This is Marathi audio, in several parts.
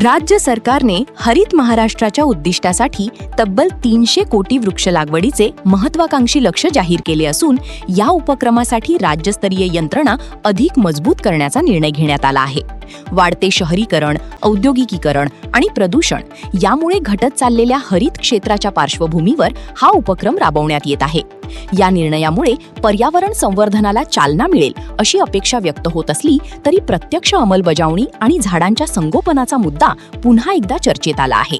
राज्य सरकारने हरित महाराष्ट्राच्या उद्दिष्टासाठी तब्बल 300 कोटी वृक्ष लागवडीचे महत्त्वाकांक्षी लक्ष्य जाहीर केले असून या उपक्रमासाठी राज्यस्तरीय यंत्रणा अधिक मजबूत करण्याचा निर्णय घेण्यात आला आहे. वाढते शहरीकरण, औद्योगिकीकरण आणि प्रदूषण यामुळे घटत चाललेल्या हरित क्षेत्राच्या पार्श्वभूमीवर हा उपक्रम राबवण्यात येत आहे. या निर्णयामुळे पर्यावरण संवर्धनाला चालना मिळेल अशी अपेक्षा व्यक्त होत असली तरी प्रत्यक्ष अंमलबजावणी आणि झाडांच्या संगोपनाचा मुद्दा पुन्हा एकदा चर्चेत आला आहे.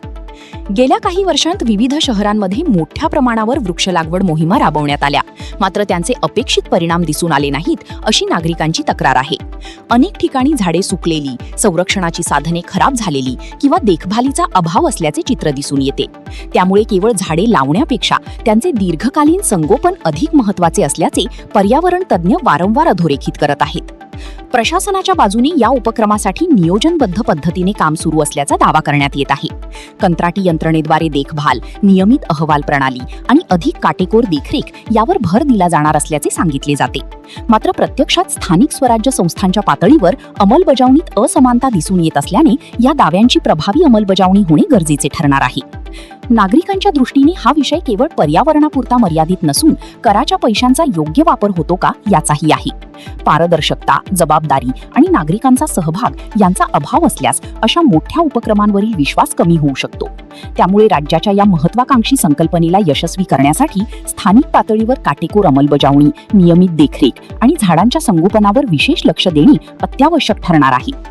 गेल्या काही वर्षांत विविध शहरांमध्ये मोठ्या प्रमाणावर वृक्ष लागवड मोहिमा राबवण्यात आल्या, मात्र त्यांचे अपेक्षित परिणाम दिसून आले नाहीत अशी नागरिकांची तक्रार आहे. अनेक ठिकाणी झाडे सुकलेली, संरक्षणाची साधने खराब झालेली किंवा देखभालीचा अभाव असल्याचे चित्र दिसून येते. त्यामुळे केवळ झाडे लावण्यापेक्षा त्यांचे दीर्घकालीन संगोपन अधिक महत्त्वाचे असल्याचे पर्यावरण तज्ज्ञ वारंवार अधोरेखित करत आहेत. प्रशासनाच्या बाजूने या उपक्रमासाठी नियोजनबद्ध पद्धतीने काम सुरू असल्याचा दावा करण्यात येत आहे. कंत्राटी यंत्रणेद्वारे देखभाल, नियमित अहवाल प्रणाली आणि अधिक काटेकोर देखरेख यावर भर दिला जाणार असल्याचे सांगितले जाते. मात्र प्रत्यक्षात स्थानिक स्वराज्य संस्थांच्या पातळीवर अंमलबजावणीत असमानता दिसून येत असल्याने या दाव्यांची प्रभावी अंमलबजावणी होणे गरजेचे ठरणार आहे. नागरिकांच्या दृष्टीने हा विषय केवळ पर्यावरणापुरता मर्यादित नसून कराच्या पैशांचा योग्य वापर होतो का याचाही आहे. पारदर्शकता, जबाबदारी आणि नागरिकांचा सहभाग यांचा अभाव असल्यास अशा मोठ्या उपक्रमांवरील विश्वास कमी होऊ शकतो. त्यामुळे राज्याच्या या महत्त्वाकांक्षी संकल्पनेला यशस्वी करण्यासाठी स्थानिक पातळीवर काटेकोर अंमलबजावणी, नियमित देखरेख आणि झाडांच्या संगोपनावर विशेष लक्ष देणे अत्यावश्यक ठरणार आहे.